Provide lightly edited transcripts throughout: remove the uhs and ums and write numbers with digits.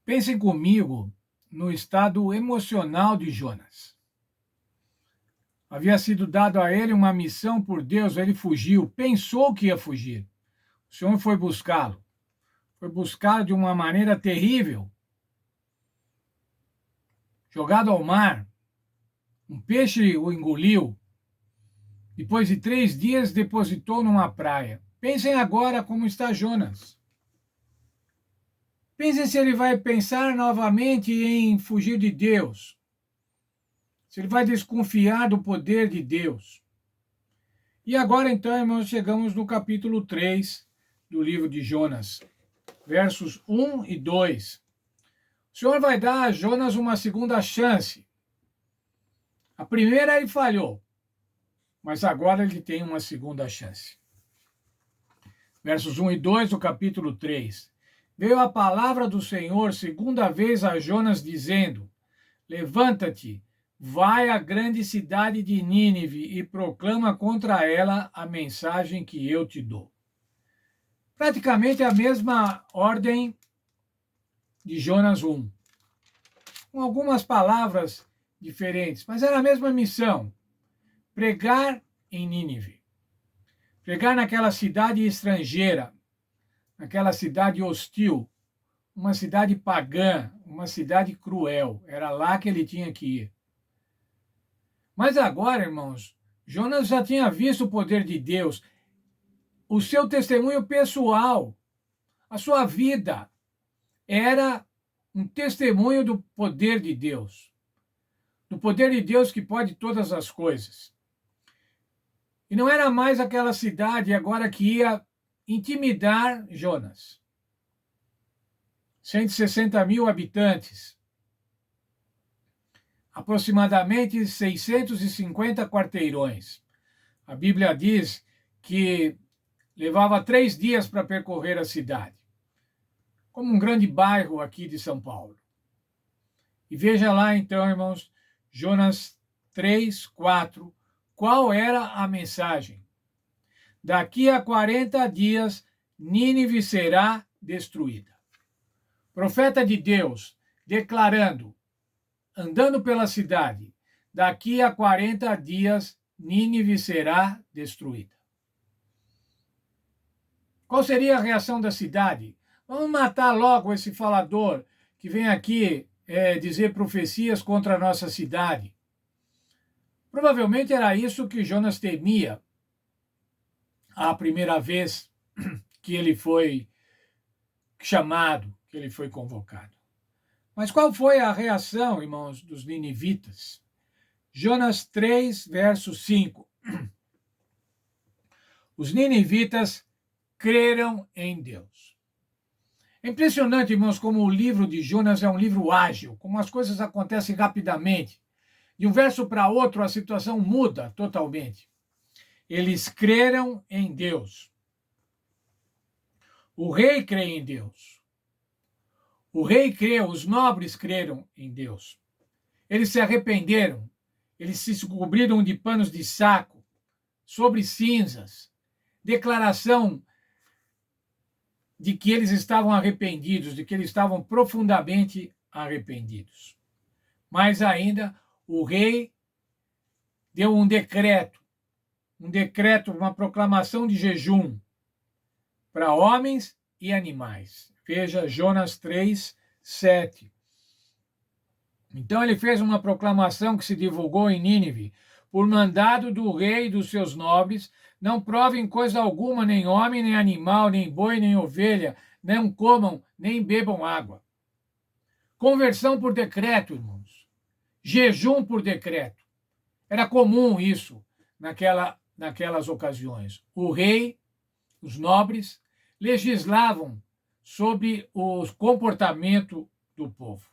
Pensem comigo no estado emocional de Jonas. Havia sido dado a ele uma missão por Deus, ele fugiu, pensou que ia fugir. O Senhor foi buscá-lo. Foi buscá-lo de uma maneira terrível. Jogado ao mar, um peixe o engoliu. Depois de 3 dias, depositou numa praia. Pensem agora como está Jonas. Pensem se ele vai pensar novamente em fugir de Deus. Se ele vai desconfiar do poder de Deus. E agora, então, irmãos, chegamos no capítulo 3 do livro de Jonas, versos 1 e 2. O Senhor vai dar a Jonas uma segunda chance. A primeira ele falhou, mas agora ele tem uma segunda chance. Versos 1 e 2 do capítulo 3. Veio a palavra do Senhor segunda vez a Jonas, dizendo: Levanta-te, vai à grande cidade de Nínive e proclama contra ela a mensagem que eu te dou. Praticamente a mesma ordem de Jonas 1, com algumas palavras diferentes, mas era a mesma missão: pregar em Nínive. Pregar naquela cidade estrangeira, naquela cidade hostil, uma cidade pagã, uma cidade cruel. Era lá que ele tinha que ir. Mas agora, irmãos, Jonas já tinha visto o poder de Deus, o seu testemunho pessoal, a sua vida era um testemunho do poder de Deus, do poder de Deus que pode todas as coisas. E não era mais aquela cidade agora que ia intimidar Jonas. 160 mil habitantes, aproximadamente 650 quarteirões. A Bíblia diz que levava 3 dias para percorrer a cidade, como um grande bairro aqui de São Paulo. E veja lá então, irmãos, Jonas 3, 4, qual era a mensagem? Daqui a 40 dias, Nínive será destruída. Profeta de Deus, declarando, andando pela cidade, daqui a 40 dias, Nínive será destruída. Qual seria a reação da cidade? Vamos matar logo esse falador que vem aqui dizer profecias contra a nossa cidade. Provavelmente era isso que Jonas temia a primeira vez que ele foi chamado, que ele foi convocado. Mas qual foi a reação, irmãos, dos ninivitas? Jonas 3, verso 5. Os ninivitas creram em Deus. É impressionante, irmãos, como o livro de Jonas é um livro ágil, como as coisas acontecem rapidamente. De um verso para outro, a situação muda totalmente. Eles creram em Deus. O rei crê em Deus. O rei creu, os nobres creram em Deus. Eles se arrependeram. Eles se cobriram de panos de saco, sobre cinzas. Declaração de que eles estavam arrependidos, de que eles estavam profundamente arrependidos. Mais ainda, o rei deu um decreto, uma proclamação de jejum para homens e animais. Veja Jonas 3, 7. Então ele fez uma proclamação que se divulgou em Nínive, por mandado do rei e dos seus nobres: não provem coisa alguma, nem homem, nem animal, nem boi, nem ovelha, não comam, nem bebam água. Conversão por decreto, irmãos. Jejum por decreto. Era comum isso naquelas ocasiões. O rei, os nobres, legislavam sobre o comportamento do povo.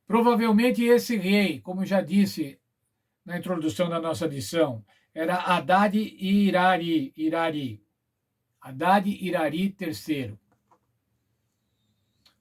Provavelmente esse rei, como já disse na introdução da nossa lição, era Haddad Irari. Haddad Irari III.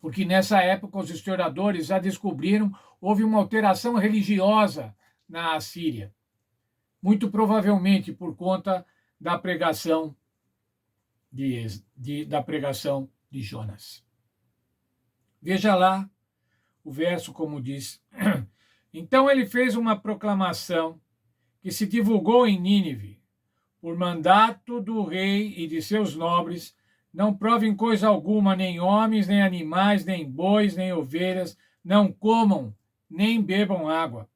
Porque nessa época os historiadores já descobriram houve uma alteração religiosa na Assíria. Muito provavelmente por conta da pregação de Jonas. Veja lá o verso como diz. Então ele fez uma proclamação que se divulgou em Nínive, por mandato do rei e de seus nobres, não provem coisa alguma, nem homens, nem animais, nem bois, nem ovelhas, não comam, nem bebam água.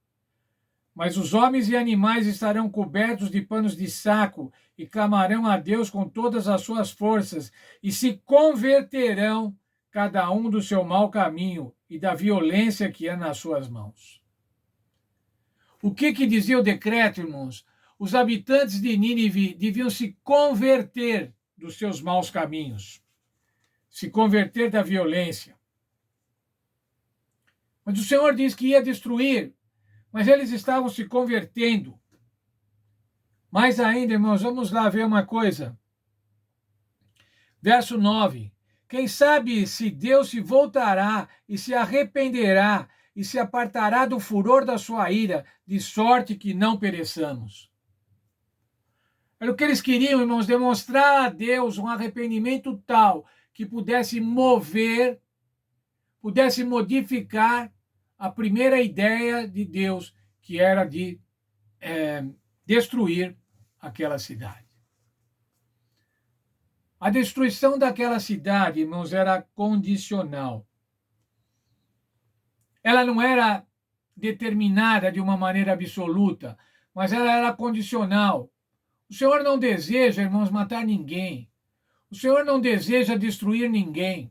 Mas os homens e animais estarão cobertos de panos de saco e clamarão a Deus com todas as suas forças e se converterão cada um do seu mau caminho e da violência que é nas suas mãos. O que dizia o decreto, irmãos? Os habitantes de Nínive deviam se converter dos seus maus caminhos, se converter da violência. Mas o Senhor diz que ia destruir, mas eles estavam se convertendo. Mais ainda, irmãos, vamos lá ver uma coisa. Verso 9. Quem sabe se Deus se voltará e se arrependerá e se apartará do furor da sua ira, de sorte que não pereçamos. Era o que eles queriam, irmãos, demonstrar a Deus um arrependimento tal que pudesse mover, pudesse modificar a primeira ideia de Deus, que era de destruir aquela cidade. A destruição daquela cidade, irmãos, era condicional. Ela não era determinada de uma maneira absoluta, mas ela era condicional. O Senhor não deseja, irmãos, matar ninguém. O Senhor não deseja destruir ninguém.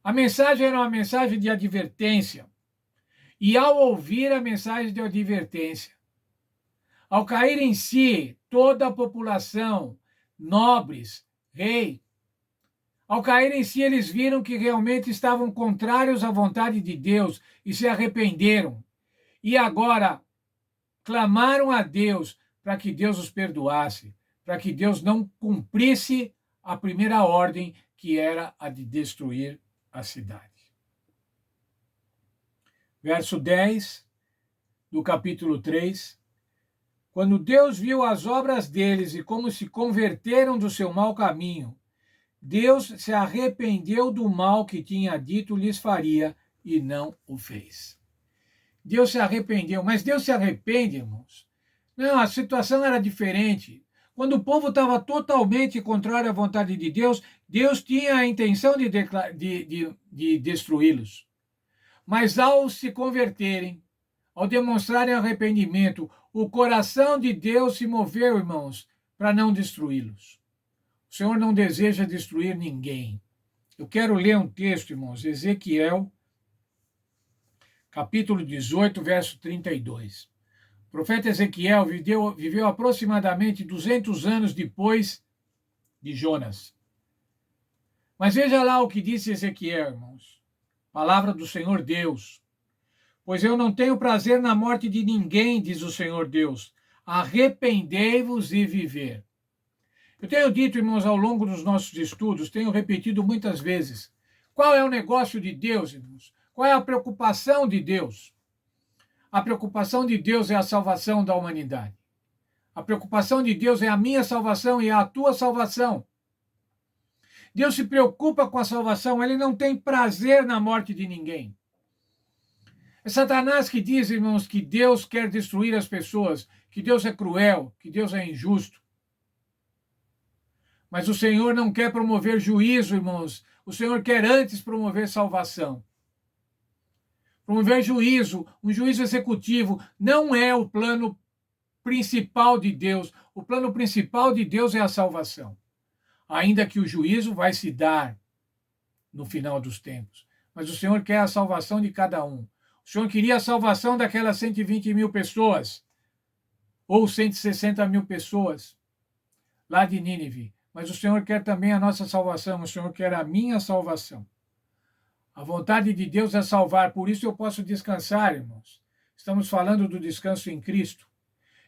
A mensagem era uma mensagem de advertência. E ao ouvir a mensagem de advertência, ao cair em si toda a população, nobres, rei, ao cair em si eles viram que realmente estavam contrários à vontade de Deus e se arrependeram. E agora clamaram a Deus para que Deus os perdoasse, para que Deus não cumprisse a primeira ordem, que era a de destruir a cidade. Verso 10 do capítulo 3. Quando Deus viu as obras deles e como se converteram do seu mau caminho, Deus se arrependeu do mal que tinha dito lhes faria e não o fez. Deus se arrependeu, mas Deus se arrepende, irmãos. Não, a situação era diferente. Quando o povo estava totalmente contrário à vontade de Deus, Deus tinha a intenção de destruí-los. Mas ao se converterem, ao demonstrarem arrependimento, o coração de Deus se moveu, irmãos, para não destruí-los. O Senhor não deseja destruir ninguém. Eu quero ler um texto, irmãos, Ezequiel, capítulo 18, verso 32. O profeta Ezequiel viveu aproximadamente 200 anos depois de Jonas. Mas veja lá o que disse Ezequiel, irmãos. Palavra do Senhor Deus. Pois eu não tenho prazer na morte de ninguém, diz o Senhor Deus. Arrependei-vos e viver. Eu tenho dito, irmãos, ao longo dos nossos estudos, tenho repetido muitas vezes, qual é o negócio de Deus, irmãos? Qual é a preocupação de Deus? A preocupação de Deus é a salvação da humanidade. A preocupação de Deus é a minha salvação e a tua salvação. Deus se preocupa com a salvação, ele não tem prazer na morte de ninguém. É Satanás que diz, irmãos, que Deus quer destruir as pessoas, que Deus é cruel, que Deus é injusto. Mas o Senhor não quer promover juízo, irmãos. O Senhor quer antes promover salvação. Promover juízo, um juízo executivo, não é o plano principal de Deus. O plano principal de Deus é a salvação. Ainda que o juízo vai se dar no final dos tempos. Mas o Senhor quer a salvação de cada um. O Senhor queria a salvação daquelas 120 mil pessoas, ou 160 mil pessoas, lá de Nínive. Mas o Senhor quer também a nossa salvação, o Senhor quer a minha salvação. A vontade de Deus é salvar, por isso eu posso descansar, irmãos. Estamos falando do descanso em Cristo.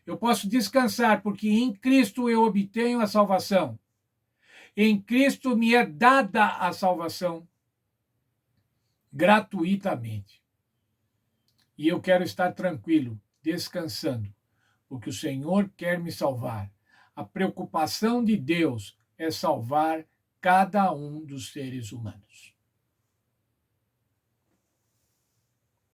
Eu posso descansar porque em Cristo eu obtenho a salvação. Em Cristo me é dada a salvação gratuitamente. E eu quero estar tranquilo, descansando, porque o Senhor quer me salvar. A preocupação de Deus é salvar cada um dos seres humanos.